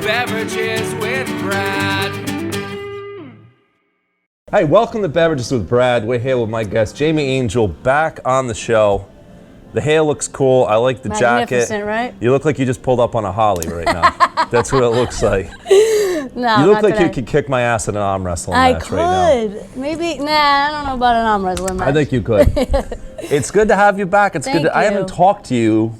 Beverages with Brad. Hi, welcome to Beverages with Brad. We're here with my guest, Jamie Angell, back on the show. The hair looks cool. I like the jacket. Magnificent, right? You look like you just pulled up on a Harley right now. That's what it looks like. No, You look not like today. you could kick my ass in an arm wrestling I match right now. could. Maybe, I don't know about an arm wrestling match. I think you could. It's good to have you back. It's Thank good. I you. haven't talked to you.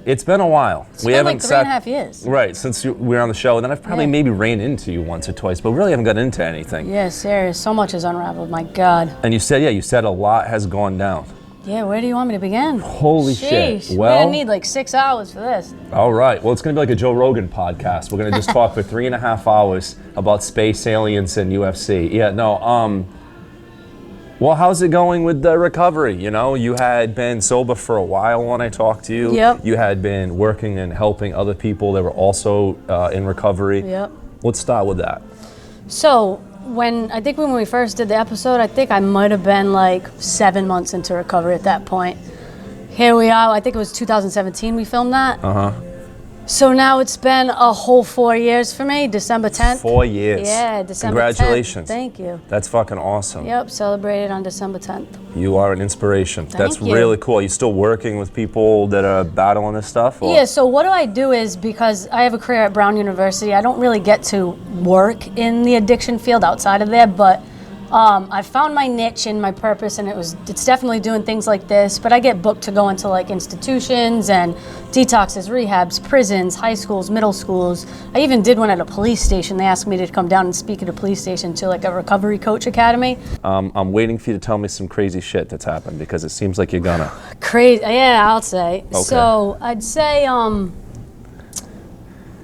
It's been a while. It's been like 3.5 years. Right, since we were on the show. And then I've probably maybe ran into you once or twice, but really haven't gotten into anything. Yeah, serious. So much has unraveled, my God. And you said a lot has gone down. Yeah, where do you want me to begin? Holy shit. Sheesh. Well, We're gonna need like 6 hours for this. all right. Well, it's going to be like a Joe Rogan podcast. We're going to just talk for 3.5 hours about space, aliens, and UFC. Yeah, no, well, how's it going with the recovery? You know, you had been sober for a while when I talked to you. Yep. You had been working and helping other people that were also in recovery. Yep. Let's start with that. So, when we first did the episode, I think I might have been like 7 months into recovery at that point. Here we are, I think it was 2017 we filmed that. Uh-huh. So now it's been a whole 4 years for me, December 10th. 4 years. Yeah, December 10th. Congratulations. Thank you. That's fucking awesome. Yep, celebrated on December 10th. You are an inspiration. That's Thank you. really cool. Are you still working with people that are battling this stuff? Or? Yeah, so what I do is, because I have a career at Brown University, I don't really get to work in the addiction field outside of there, but I found my niche and my purpose, and it's definitely doing things like this, but I get booked to go into like institutions and detoxes, rehabs, prisons, high schools, middle schools. I even did one at a police station. They asked me to come down and speak at a police station to like a recovery coach academy. I'm waiting for you to tell me some crazy shit that's happened, because it seems like you're gonna. Crazy, yeah, I'll say. Okay. So I'd say,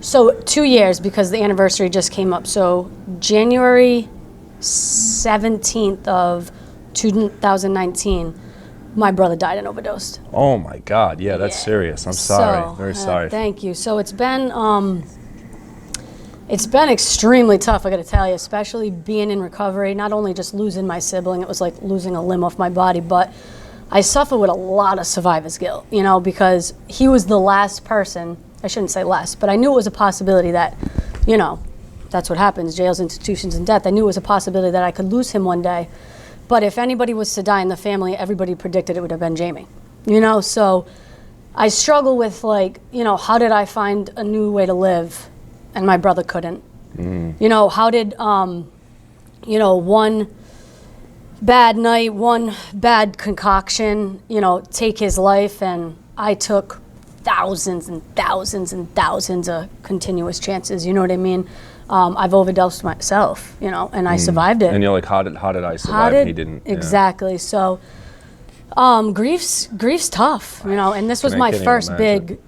so 2 years, because the anniversary just came up. So January 17th of 2019, my brother died and overdosed. Oh my God! Yeah, that's serious. I'm sorry. So, Very sorry. Thank you. So it's been extremely tough, I got to tell you, especially being in recovery. Not only just losing my sibling, it was like losing a limb off my body, but I suffer with a lot of survivor's guilt, you know, because he was the last person. I shouldn't say last, but I knew it was a possibility that, you know, that's what happens, jails, institutions, and death. I knew it was a possibility that I could lose him one day. But if anybody was to die in the family, everybody predicted it would have been Jamie. You know, so I struggle with, like, you know, how did I find a new way to live and my brother couldn't? You know, how did, you know, one bad night, one bad concoction, you know, take his life, and I took thousands and thousands and thousands of continuous chances, you know what I mean? I've overdosed myself, you know, and I survived it. And you're like, how did I survive? And he didn't. Exactly. Yeah. So, grief's tough, you know, and this was my first big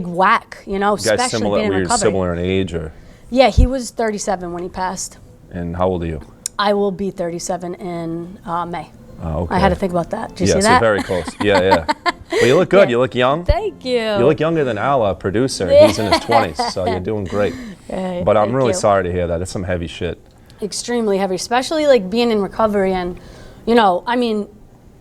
whack, you know, You guys especially being in recovery. similar in age, or? Yeah, he was 37 when he passed. And how old are you? I will be 37 in May. Oh, okay. I had to think about that. Did you see so that? very close. Yeah. Well, you look good. Yeah. You look young. Thank you. You look younger than Al, our producer. Yeah. He's in his 20s, so you're doing great. Yeah, but I'm thank really you. sorry to hear that. It's some heavy shit. Extremely heavy, especially like being in recovery. And, you know, I mean,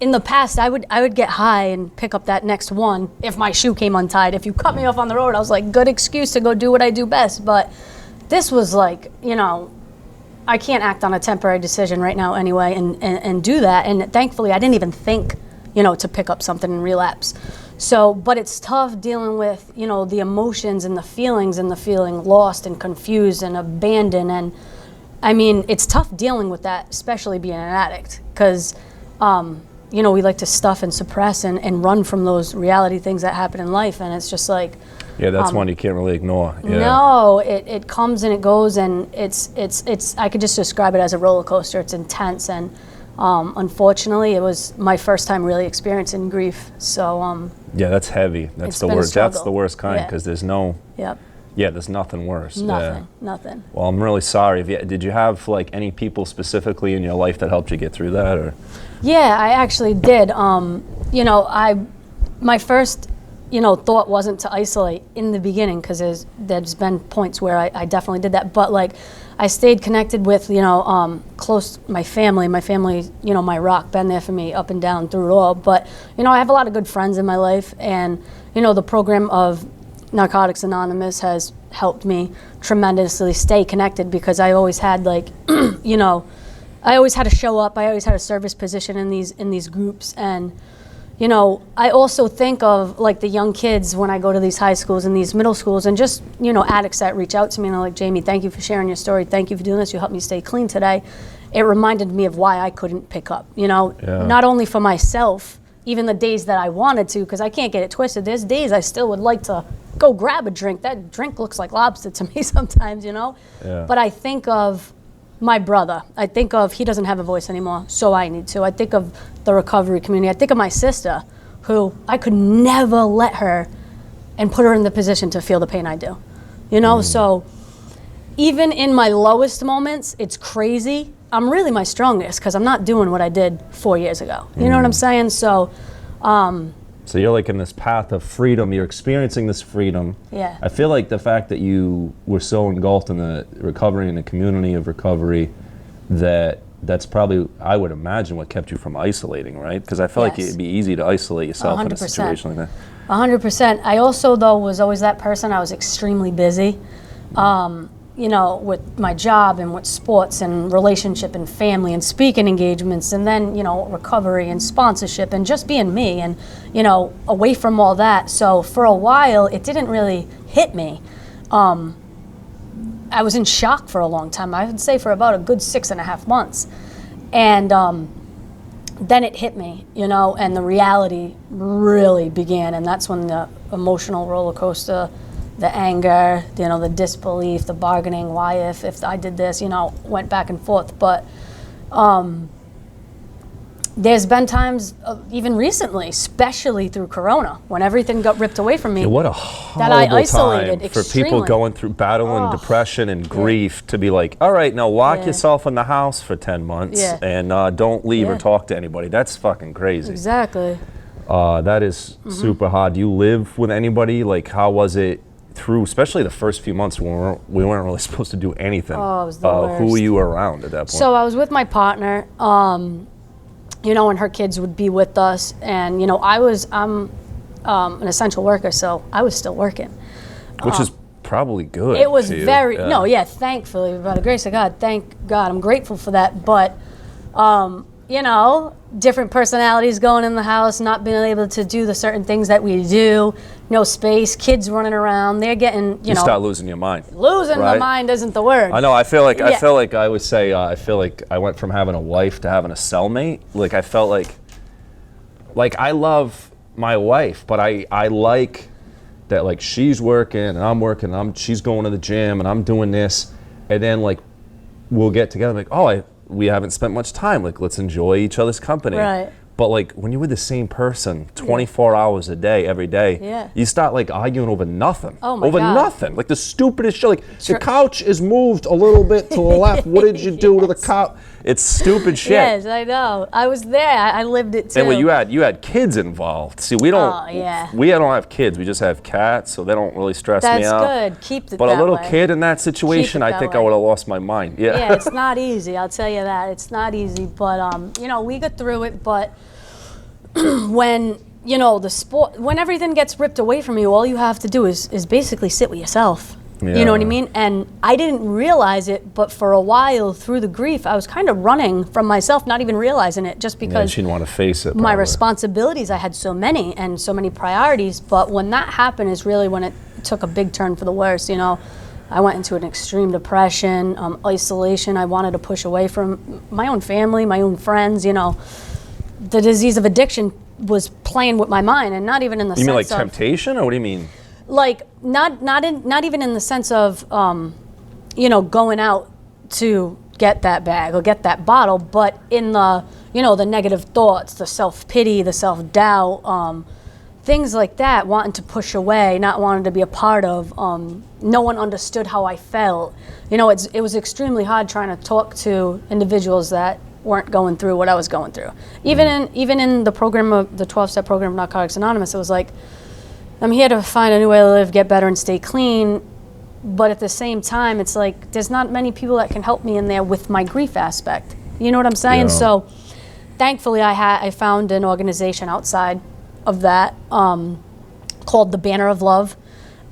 in the past, I would get high and pick up that next one if my shoe came untied. If you cut me off on the road, I was like, good excuse to go do what I do best. But this was like, you know, I can't act on a temporary decision right now anyway and do that. And thankfully, I didn't even think, you know, to pick up something and relapse. So, but it's tough dealing with, you know, the emotions and the feelings and the feeling lost and confused and abandoned. And I mean, it's tough dealing with that, especially being an addict, because, you know, we like to stuff and suppress and run from those reality things that happen in life. And it's just like, yeah, that's one you can't really ignore. Yeah. No, it comes and it goes, and it's I could just describe it as a roller coaster. It's intense, and unfortunately, it was my first time really experiencing grief. So yeah, that's heavy. That's the worst. That's the worst kind, because there's no. Yep. Yeah, there's nothing worse. Nothing. Well, I'm really sorry. Did you have like any people specifically in your life that helped you get through that, or? Yeah, I actually did. You know, my first, you know, thought wasn't to isolate in the beginning, because there's been points where I definitely did that. But like, I stayed connected with, you know, my family, you know, my rock, been there for me up and down through it all. But, you know, I have a lot of good friends in my life, and, you know, the program of, Narcotics Anonymous has helped me tremendously stay connected, because I always had like, you know, I always had to show up. I always had a service position in these groups. And, you know, I also think of like the young kids when I go to these high schools and these middle schools, and just, you know, addicts that reach out to me and are like, Jamie, thank you for sharing your story. Thank you for doing this. You helped me stay clean today. It reminded me of why I couldn't pick up, you know, not only for myself, even the days that I wanted to, because I can't get it twisted. There's days I still would like to go grab a drink. That drink looks like lobster to me sometimes, you know? Yeah. But I think of my brother. I think of, he doesn't have a voice anymore, so I need to. I think of the recovery community. I think of my sister, who I could never let her and put her in the position to feel the pain I do. You know, so even in my lowest moments, it's crazy. I'm really my strongest because I'm not doing what I did 4 years ago. You know what I'm saying? So, so you're like in this path of freedom. You're experiencing this freedom. Yeah. I feel like the fact that you were so engulfed in the recovery and the community of recovery, that's probably, I would imagine, what kept you from isolating, right? Because I feel like it'd be easy to isolate yourself 100%. in a situation like that. 100%. I also, though, was always that person. I was extremely busy. You know, with my job and with sports and relationship and family and speaking engagements, and then, you know, recovery and sponsorship and just being me, and, you know, away from all that. So for a while, it didn't really hit me. I was in shock for a long time. I would say for about a good 6.5 months. And then it hit me, you know, and the reality really began. And that's when the emotional roller coaster, the anger, you know, the disbelief, the bargaining, why if I did this, you know, went back and forth. But there's been times, even recently, especially through Corona, when everything got ripped away from me. Yeah, what a horrible time for people going through battling depression and grief to be like, all right, now lock yourself in the house for 10 months and don't leave or talk to anybody. That's fucking crazy. Exactly. That is super hard. Do you live with anybody? Like, how was it through, especially the first few months when we weren't really supposed to do anything? Oh, it was the worst. Who were you around at that point? So I was with my partner, you know, and her kids would be with us. And, you know, I'm an essential worker, so I was still working. Which is probably good. It was very, thankfully, by the grace of God, thank God, I'm grateful for that. But, you know, different personalities going in the house, not being able to do the certain things that we do, no space, kids running around, they're getting, you know. start losing your mind. Losing the mind isn't the word. I know, I feel like I would say, I feel like I went from having a wife to having a cellmate. Like, I felt like I love my wife, but I like that, like, she's working and I'm working, she's going to the gym and I'm doing this, and then, like, we'll get together, like, we haven't spent much time, like, let's enjoy each other's company. Right. But, like, when you're with the same person 24 hours a day, every day, you start, like, arguing over nothing. Oh, my God. Over nothing. Like, the stupidest shit. Like, the couch is moved a little bit to the left. What did you do to the couch? It's stupid shit. Yes, I know. I was there. I lived it, too. And you had kids involved. See, we don't we don't have kids. We just have cats, so they don't really stress me out. That's good. Keep it But that a little way. kid in that situation, I think I would have lost my mind. Yeah, it's not easy. I'll tell you that. It's not easy. But, you know, we got through it. But when, you know, when everything gets ripped away from you, all you have to do is basically sit with yourself. Yeah. You know what I mean? And I didn't realize it, but for a while through the grief, I was kind of running from myself, not even realizing it, just because she didn't want to face it. My responsibilities, I had so many and so many priorities. But when that happened is really when it took a big turn for the worse. You know, I went into an extreme depression, isolation. I wanted to push away from my own family, my own friends. You know, the disease of addiction was playing with my mind, and not even in the sense of... You mean like temptation, or what do you mean? Like, not even in the sense of, you know, going out to get that bag or get that bottle, but in the, you know, the negative thoughts, the self-pity, the self-doubt, things like that, wanting to push away, not wanting to be a part of. No one understood how I felt. You know, it was extremely hard trying to talk to individuals that weren't going through what I was going through. Even in the program of the 12-step program of Narcotics Anonymous, it was like, I'm here to find a new way to live, get better, and stay clean. But at the same time, it's like there's not many people that can help me in there with my grief aspect. You know what I'm saying? Yeah. So thankfully, I found an organization outside of that called the Banner of Love.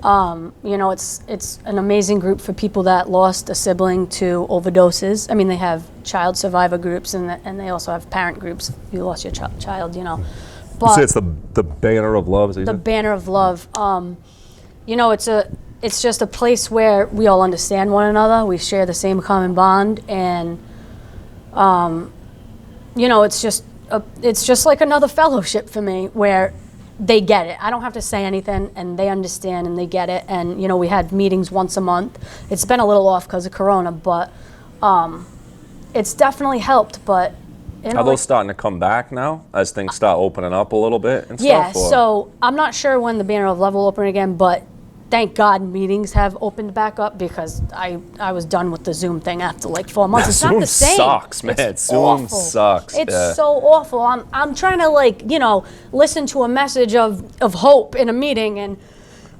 You know, it's an amazing group for people that lost a sibling to overdoses. I mean, they have child survivor groups, and they also have parent groups if you lost your child, you know. But You say it's the banner of love. Is that the banner of love. You know, it's just a place where we all understand one another. We share the same common bond, and you know, it's just like another fellowship for me where they get it. I don't have to say anything, and they understand and they get it. And you know, we had meetings once a month. It's been a little off because of Corona, but it's definitely helped. But you know, Are those starting to come back now as things start opening up a little bit and yeah, stuff? Yeah, so I'm not sure when the Banner of Love will open again, but thank God meetings have opened back up because I was done with the Zoom thing after like 4 months. It's not the same. Zoom sucks, man. It's Zoom awful. sucks. It's yeah. so awful. I'm trying to, like, you know, listen to a message of hope in a meeting, and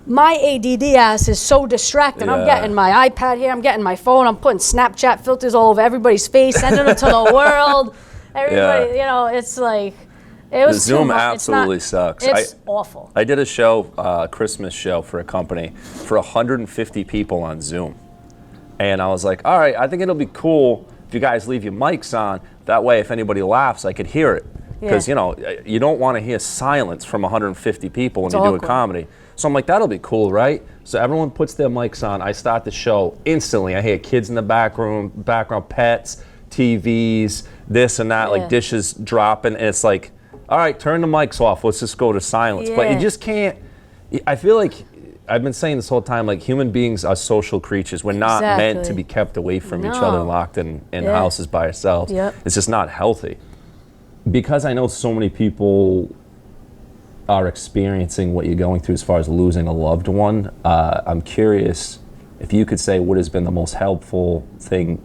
my ADD ass is so distracted. I'm Yeah. getting my iPad here, I'm getting my phone, I'm putting Snapchat filters all over everybody's face, sending them to the world. Everybody, you know, it's like, it was Zoom too much. absolutely sucks. It's awful. I did a show, Christmas show for a company for 150 people on Zoom. And I was like, all right, I think it'll be cool if you guys leave your mics on. That way, if anybody laughs, I could hear it. Because, you know, you don't want to hear silence from 150 people when you do a comedy. So I'm like, that'll be cool, right? So everyone puts their mics on. I start the show instantly. I hear kids in the background, pets, TVs, this and that, like dishes dropping. And it's like, all right, turn the mics off. Let's just go to silence. But you just can't. I feel like I've been saying this whole time, like human beings are social creatures. We're not meant to be kept away from each other, locked in houses by ourselves. It's just not healthy. Because I know so many people are experiencing what you're going through as far as losing a loved one, I'm curious if you could say what has been the most helpful thing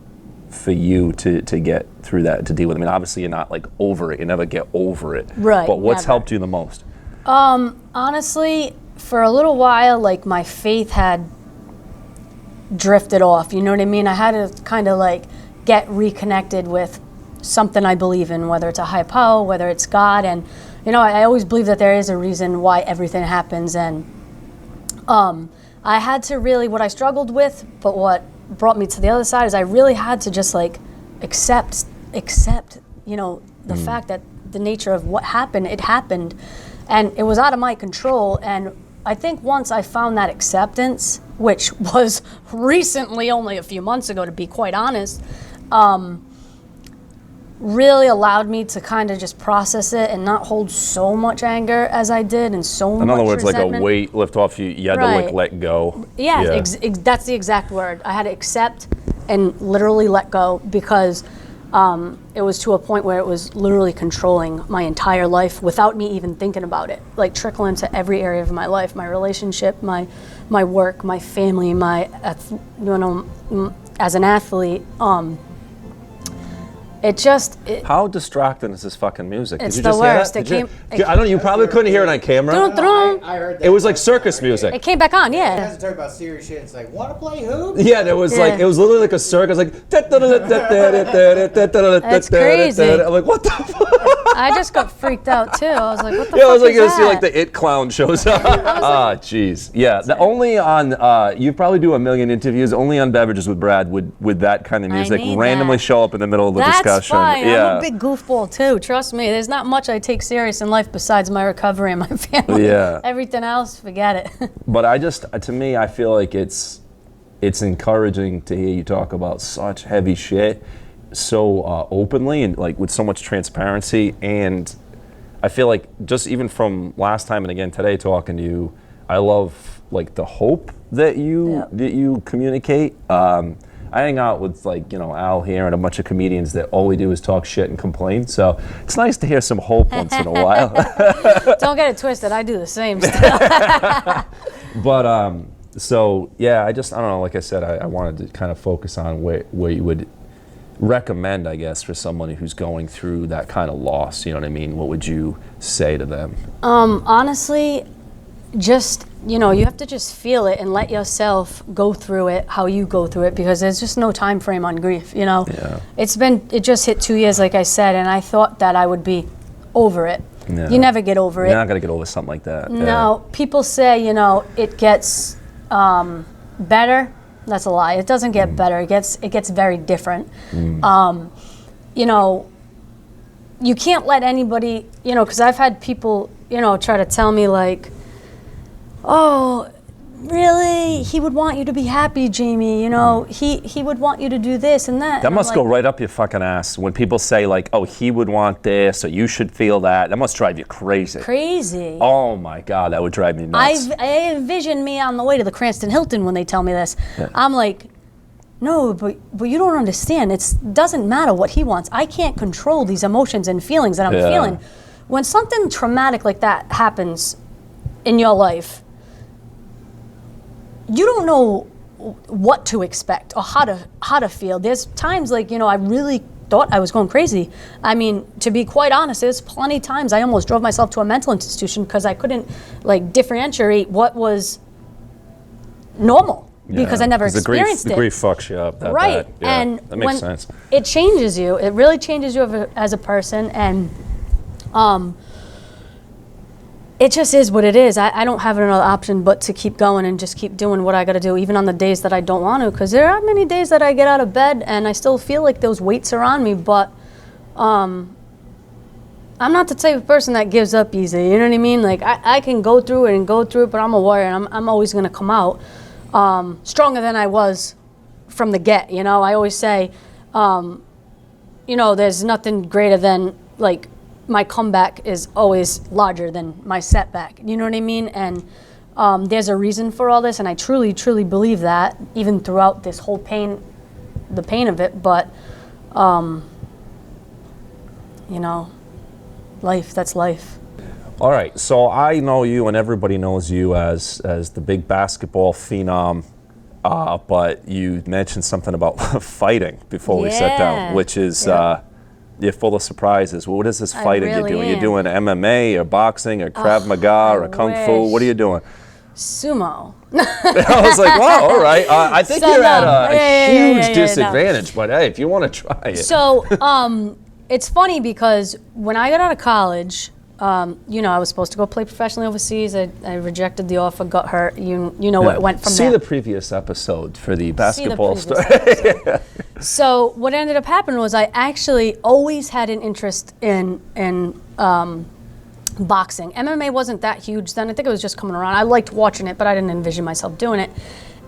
for you to get through that, to deal with. I mean, obviously you're not like over it, you never get over it. Right. But what's helped you the most? Honestly, for a little while, like my faith had drifted off. You know what I mean? I had to kind of like get reconnected with something I believe in, whether it's a high power, whether it's God. And you know, I always believe that there is a reason why everything happens. And I had to really, what I struggled with, but what brought me to the other side is I really had to just like accept, you know, the fact that the nature of what happened, it happened, and it was out of my control. And I think once I found that acceptance, which was recently, only a few months ago, to be quite honest, really allowed me to kind of just process it and not hold so much anger as I did, and so much In other words, resentment. like a weight lift off you, you had to like let go. Yeah, that's the exact word. I had to accept and literally let go, because it was to a point where it was literally controlling my entire life without me even thinking about it, like trickling into every area of my life, my relationship, my work, my family, as an athlete. How distracting is this fucking music? It's Did you the just worst. hear that? I don't know. You probably couldn't hear it on camera. I heard that. It was like circus music. It came back on, You yeah. guys are talking about serious shit. It's like, want to play who? Yeah, there was like, it was literally like a circus, like. That's crazy. I'm like, what the fuck? I just got freaked out too. I was like, what the Yeah, fuck I was like, is you that? see like the It clown shows up. Ah, jeez. Yeah, only on, you probably do a million interviews, only on Beverages with Brad with that kind of music need randomly that. show up in the middle of the That's discussion. fine. Yeah. I'm a big goofball too. Trust me. There's not much I take serious in life besides my recovery and my family. Yeah. Everything else, forget it. But to me, I feel like it's encouraging to hear you talk about such heavy shit so openly and like with so much transparency. And I feel like just even from last time and again today talking to you, I love like the hope that you communicate. I hang out with like, you know, Al here and a bunch of comedians that all we do is talk shit and complain. So it's nice to hear some hope once in a while. Don't get it twisted. I do the same stuff. But so yeah, I don't know. Like I said, I wanted to kind of focus on where you would recommend, I guess, for somebody who's going through that kind of loss. You know what I mean? What would you say to them? Honestly, just, you know, you have to just feel it and let yourself go through it how you go through it, because there's just no time frame on grief, you know. Yeah. It just hit 2 years, like I said, and I thought that I would be over it. Yeah. You never get over it. You're not gonna get over something like that. No, people say, you know, it gets better. That's a lie. It doesn't get better. It gets very different. You know, you can't let anybody, you know, because I've had people, you know, try to tell me like, oh, really? He would want you to be happy, Jamie. You know, he would want you to do this and that. That And must I'm go like, right up your fucking ass when people say like, oh, he would want this, or you should feel that. That must drive you crazy. Crazy. Oh my God, that would drive me nuts. I envision me on the way to the Cranston Hilton when they tell me this. Yeah. I'm like, no, but you don't understand. It doesn't matter what he wants. I can't control these emotions and feelings that I'm Yeah. feeling. When something traumatic like that happens in your life, you don't know what to expect or how to feel. There's times like, you know, I really thought I was going crazy. I mean, to be quite honest, there's plenty of times I almost drove myself to a mental institution because I couldn't like differentiate what was normal. Because I never experienced it. The grief fucks you up that right. bad. Yeah, And that makes sense. It changes you. It really changes you as a person. And it just is what it is. I don't have another option but to keep going and just keep doing what I got to do, even on the days that I don't want to. Because there are many days that I get out of bed and I still feel like those weights are on me. But I'm not the type of person that gives up easy. You know what I mean? Like I can go through it, but I'm a warrior and I'm always going to come out stronger than I was from the get. You know, I always say, you know, there's nothing greater than like my comeback is always larger than my setback. You know what I mean? And there's a reason for all this, and I truly, truly believe that, even throughout this whole pain, the pain of it. But you know, that's life. All right, so I know you, and everybody knows you as the big basketball phenom, but you mentioned something about fighting before we sat down, which is you're full of surprises. What is this fighting really you're doing? am. You're doing MMA or boxing or Krav Maga or Kung Fu? wish. What are you doing? Sumo. I was like, wow, all right. I think you're at a huge no. disadvantage, but hey, if you want to try it. So it's funny because when I got out of college, you know, I was supposed to go play professionally overseas. I rejected the offer, got hurt. You know what went from there. See the previous episode for the basketball story. So what ended up happening was I actually always had an interest in boxing. MMA wasn't that huge then. I think it was just coming around. I liked watching it, but I didn't envision myself doing it.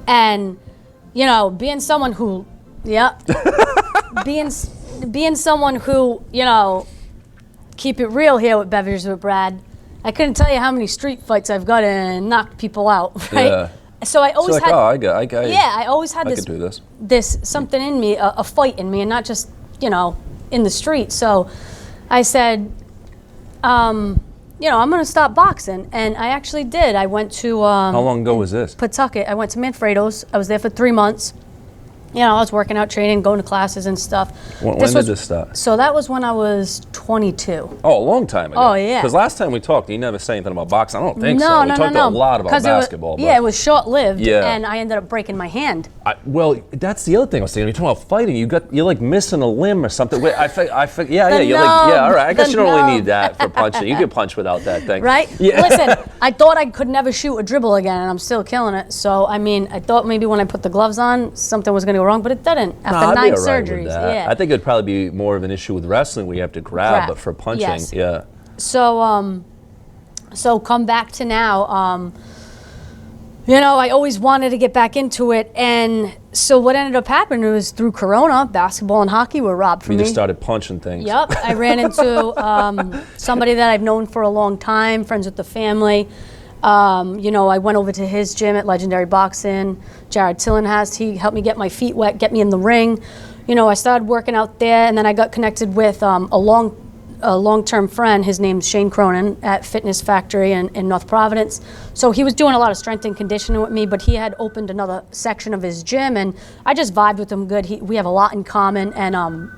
And, you know, being someone who, being someone who, you know, keep it real here with Beverages with Brad, I couldn't tell you how many street fights I've got and knocked people out, right? Yeah. So I always had, I always had this something in me, a fight in me, and not just, you know, in the street. So I said, you know, I'm going to stop boxing, and I actually did. I went to how long ago was this? Pawtucket. I went to Manfredo's. I was there for 3 months. You know, I was working out, training, going to classes and stuff. When did this start? So that was when I was 22. Oh, a long time ago. Oh, yeah. Because last time we talked, you never said anything about boxing. I don't think so. No, We talked a lot about basketball. Yeah, it was short-lived, Yeah. and I ended up breaking my hand. Well, that's the other thing I was saying. You're talking about fighting. You're like missing a limb or something. Wait, You're like, all right. I guess you don't really need that for punching. You can punch without that thing. Right? Yeah. Listen, I thought I could never shoot a dribble again, and I'm still killing it. So, I mean, I thought maybe when I put the gloves on, something was going to go wrong, but it didn't. After I'd 9 be all right with surgeries. that. Yeah. I think it'd probably be more of an issue with wrestling where you have to grab, but for punching, yes. yeah. So, so come back to now. You know, I always wanted to get back into it, and so what ended up happening was through Corona, basketball and hockey were robbed from me. You just started punching things. Yep, I ran into somebody that I've known for a long time, friends with the family. You know, I went over to his gym at Legendary Boxing. Jared Tillenhast, he helped me get my feet wet, get me in the ring. You know, I started working out there, and then I got connected with a long-term friend. His name's Shane Cronin at Fitness Factory in North Providence. So he was doing a lot of strength and conditioning with me, but he had opened another section of his gym, and I just vibed with him good. We have a lot in common, and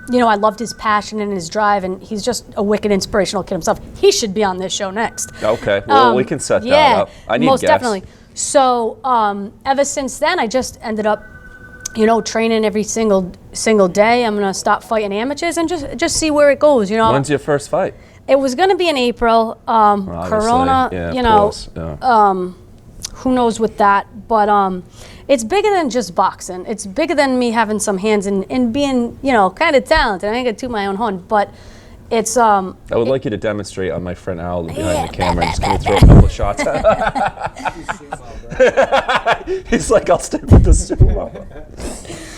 you know, I loved his passion and his drive, and he's just a wicked inspirational kid himself. He should be on this show next. Okay, well, we can set that up. I need most guests. definitely. So ever since then, I just ended up, you know, training every single day. I'm gonna stop fighting amateurs and just see where it goes. You know. When's your first fight? It was gonna be in April. Corona. Yeah, you know. who knows with that, but it's bigger than just boxing. It's bigger than me having some hands and being, kind of talented. I ain't gonna toot my own horn, but it's I would like you to demonstrate on my friend Al behind the camera. Just gonna throw a couple of shots. He's like, I'll stick with the sumo.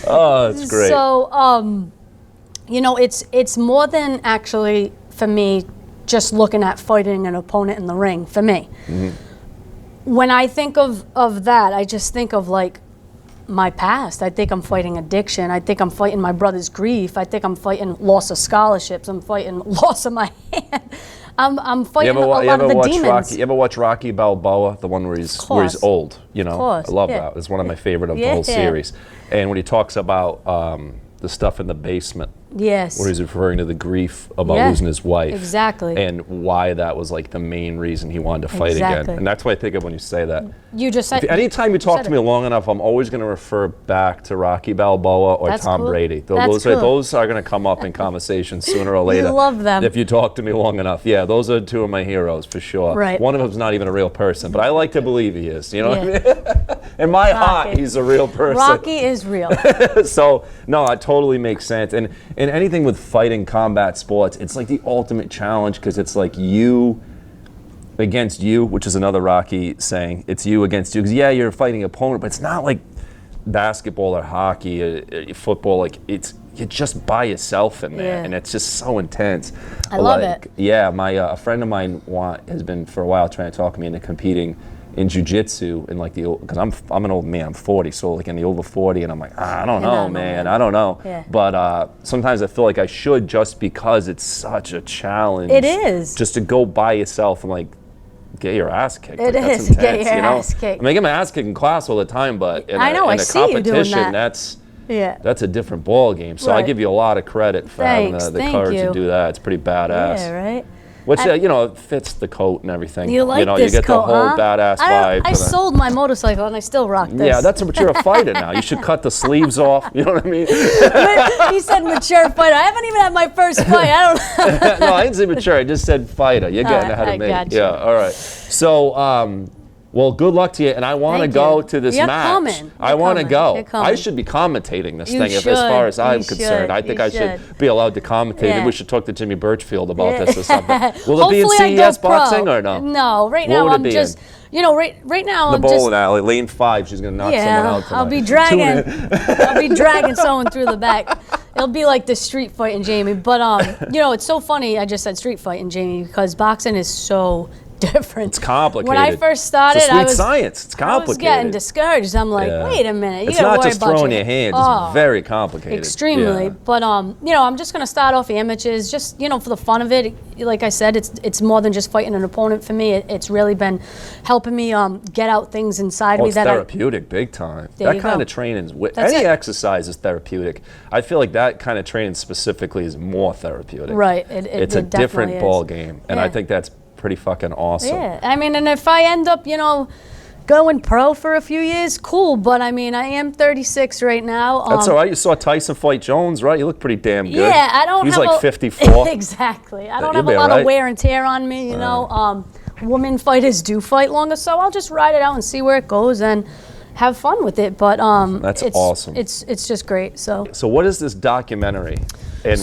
Oh, that's great. So, it's more than actually for me just looking at fighting an opponent in the ring. For me, when I think of that, I just think of like my past. I think I'm fighting addiction. I think I'm fighting my brother's grief. I think I'm fighting loss of scholarships. I'm fighting loss of my hand. I'm fighting a lot of the demons. You ever watch Rocky Balboa, the one where he's old? I love that. It's one of my favorite of the whole series. And when he talks about the stuff in the basement, yes, where he's referring to the grief about losing his wife, exactly, and why that was like the main reason he wanted to fight again. And that's what I think of when you say that. You just said. Anytime you talk to me long enough, I'm always going to refer back to Rocky Balboa or Tom Brady. Those are going to come up in conversation sooner or later. You love them. If you talk to me long enough. Yeah, those are two of my heroes for sure. Right. One of them's not even a real person, but I like to believe he is. You know what I mean? In my heart, he's a real person. Rocky is real. So, no, it totally makes sense. And anything with fighting combat sports, it's like the ultimate challenge because it's like you against you, which is another Rocky saying. It's you against you. Because, you're fighting an opponent, but it's not like basketball or hockey or football. Like, you're just by yourself in there, and it's just so intense. I love it. Yeah, a friend of mine has been for a while trying to talk me into competing in jiu-jitsu in like because I'm an old man, I'm 40, so like in the over 40, and I'm like, I don't know, man, I don't know. Yeah. But sometimes I feel like I should just because it's such a challenge. It is. Just to go by yourself and like get your ass kicked. It like, is, that's intense, get your ass kicked. I mean, I get my ass kicked in class all the time, but in I know, a I see you doing competition, that. that's a different ball game. So I give you a lot of credit for having the courage to do that. It's pretty badass. Yeah, right. Which, it fits the coat and everything. You like you this get coat, the whole huh? badass vibe. I sold my motorcycle and I still rock this. Yeah, but you're a fighter now. You should cut the sleeves off. You know what I mean? He said mature fighter. I haven't even had my first fight. I don't No, I didn't say mature. I just said fighter. You're getting ahead of me. Gotcha. Yeah, all right. So, well, good luck to you. And I want to go to this match. I want to go. I should be commentating this thing as far as I'm concerned. I think I should be allowed to commentate. Maybe we should talk to Jimmy Birchfield about this or something. Will it be in CES boxing or no? No, right now I'm just, right now the I'm just. bowling alley, lane 5, she's going to knock someone out tonight. I'll be dragging someone through the back. It'll be like the street fighting Jamie. But, it's so funny I just said street fighting Jamie because boxing is so different. It's complicated. When I first started, it's a sweet science. It's complicated. I was getting discourhed. I'm like, wait a minute. It's not just throwing your hands. It's very complicated. Extremely. But I'm just gonna start off amateurs, just for the fun of it. Like I said, it's more than just fighting an opponent for me. It's really been helping me get out things inside me it's therapeutic, big time. That kind of training any exercise is therapeutic. I feel like that kind of training specifically is more therapeutic. Right. It's a different ball game, and I think that's pretty fucking awesome. Yeah, I mean, and if I end up, going pro for a few years, cool. But I mean, I am 36 right now. That's all right. You saw Tyson fight Jones, right? You look pretty damn good. Yeah, I don't. He's have like 54. Exactly. I don't have a lot of wear and tear on me. Women fighters do fight longer, so I'll just ride it out and see where it goes and have fun with it. But that's awesome. It's just great. So what is this documentary? And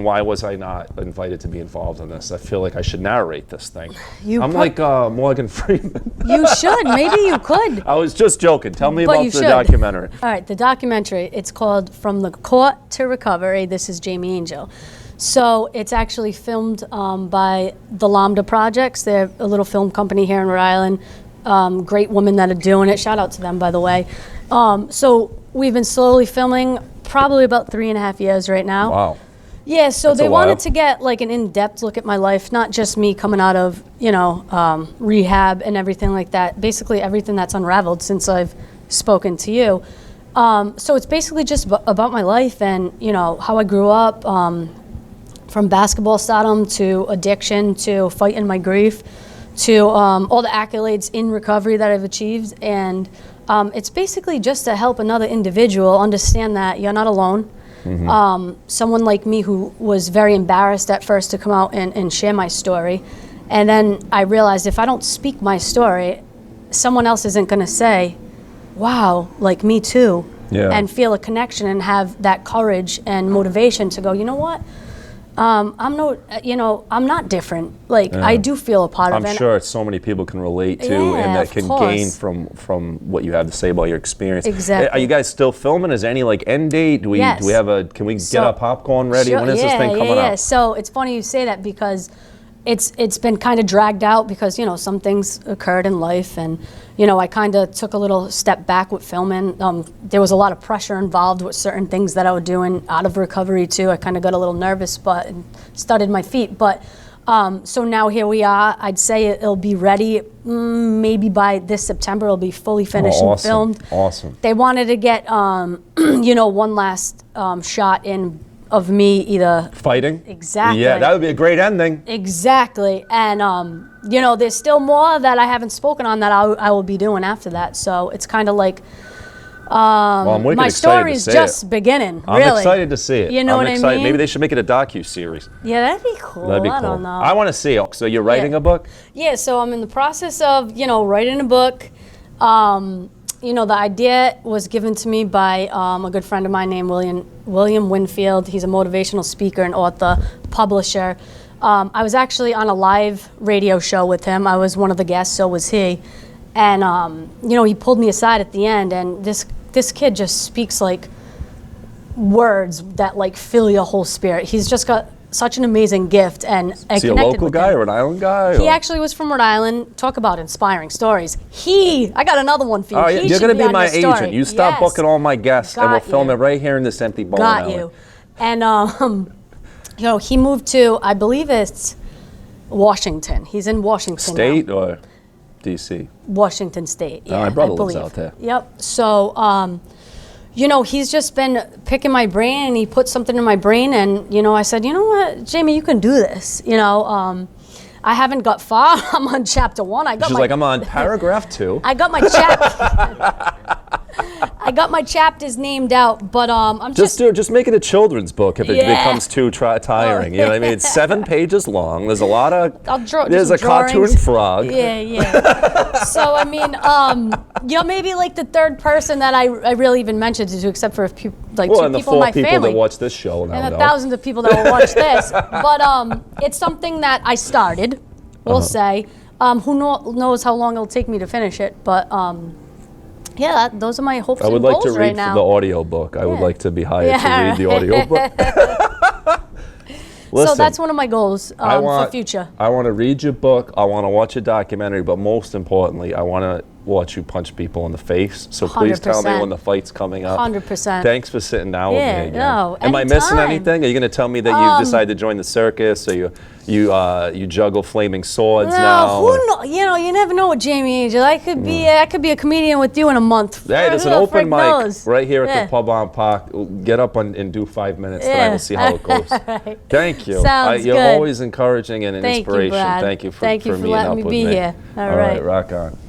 why was I not invited to be involved in this? I feel like I should narrate this thing. I'm like Morgan Freeman. You should. Maybe you could. I was just joking. Tell me about the documentary. All right, the documentary. It's called From the Court to Recovery. This is Jamie Angell. So it's actually filmed by the Lambda Projects. They're a little film company here in Rhode Island. Great women that are doing it. Shout out to them, by the way. So we've been slowly filming probably about 3.5 years right now. Wow. Yeah, so they wanted to get like an in-depth look at my life, not just me coming out of, rehab and everything like that. Basically everything that's unraveled since I've spoken to you. So it's basically just about my life and, how I grew up, from basketball stardom to addiction to fighting my grief to all the accolades in recovery that I've achieved. And it's basically just to help another individual understand that you're not alone. Mm-hmm. Someone like me who was very embarrassed at first to come out and share my story. And then I realized if I don't speak my story, someone else isn't going to say, wow, like me too, Yeah. and feel a connection and have that courage and motivation to go, you know what? I'm not different. Like, I do feel a part of it. I'm sure so many people can relate to Yeah, and that of can course. gain from what you have to say about your experience. Exactly. Are you guys still filming? Is there any like end date? Do we Yes. can we get our popcorn ready? Sure, When is this thing coming yeah. up? So it's funny you say that because it's been kind of dragged out because some things occurred in life, and I kind of took a little step back with filming. There was a lot of pressure involved with certain things that I was doing out of recovery too. I kind of got a little nervous, and started my feet. But so now here we are. I'd say it'll be ready maybe by this September. It'll be fully finished and filmed. Awesome. They wanted to get one last shot in of me either Fighting? Exactly. Yeah, that would be a great ending. Exactly. And there's still more that I haven't spoken on that I will be doing after that. So it's kind of like Well, I'm wicked my excited story to is see just it. beginning. I'm really. excited to see it. You know I'm what I excited. mean? Maybe they should make it a docu-series. Yeah, that'd be cool. That'd be cool. I don't know. I want to see it. So you're writing a book? Yeah, so I'm in the process of, writing a book. The idea was given to me by a good friend of mine named William Winfield. He's a motivational speaker and author, publisher. I was actually on a live radio show with him. I was one of the guests, so was he. And, he pulled me aside at the end, and this kid just speaks like words that like fill your whole spirit. He's just got such an amazing gift, and I Is he a connected local with guy him. or an island guy? He or? actually was from Rhode Island. Talk about inspiring stories. I got another one for you. Oh, He yeah, you're should going to be on my your story. agent. You stop Yes. booking all my guests, and we'll Got film you. it right here in this empty bowling Got alley. you. And he moved to, I believe it's Washington. He's in Washington State now. or D.C.? Washington State. Yeah, my brother I lives believe. out there. Yep. So, he's just been picking my brain, and he put something in my brain, and I said, you know what, Jamie, you can do this. I haven't got far. I'm on chapter 1. She's like, I'm on paragraph 2. I got my I got my chapters named out, but I'm Just make it a children's book if it Yeah. becomes too tiring. You know what I mean? It's 7 pages long. There's a lot of. I'll draw. do There's some a cartoon drawings. frog. Yeah. So I mean, maybe like the third person that I really even mentioned it to, except for two and the people in 4 my people family, that watch this show now and the know. thousands of people that will watch this. But it's something that I started. We'll say. Who knows how long it'll take me to finish it? But those are my hopes I would and like goals to right read now. the audio book. I would Yeah. like to be hired to Yeah. read the audio book. So Listen, that's one of my goals for future. I want to read your book. I want to watch your documentary, but most importantly, I want to watch you punch people in the face. So please tell me 100%. when the fight's coming up. 100%. Thanks for sitting down with Yeah, me again. no, Am I missing anytime. anything? Are you going to tell me that you decided to join the circus, or you juggle flaming swords now? Who know? You never know with Jamie Angell. I could be a comedian with you in a month. Hey, there's Who an the open frick mic knows? right here at Yeah. the pub on Park. Get up and do 5 minutes tonight. Yeah. We'll see how it goes. Right. Thank you. Sounds You're good. always encouraging and an Thank you, inspiration. Brad. Thank you for Thank you for meeting letting up me with be me. here. All right, right. rock on.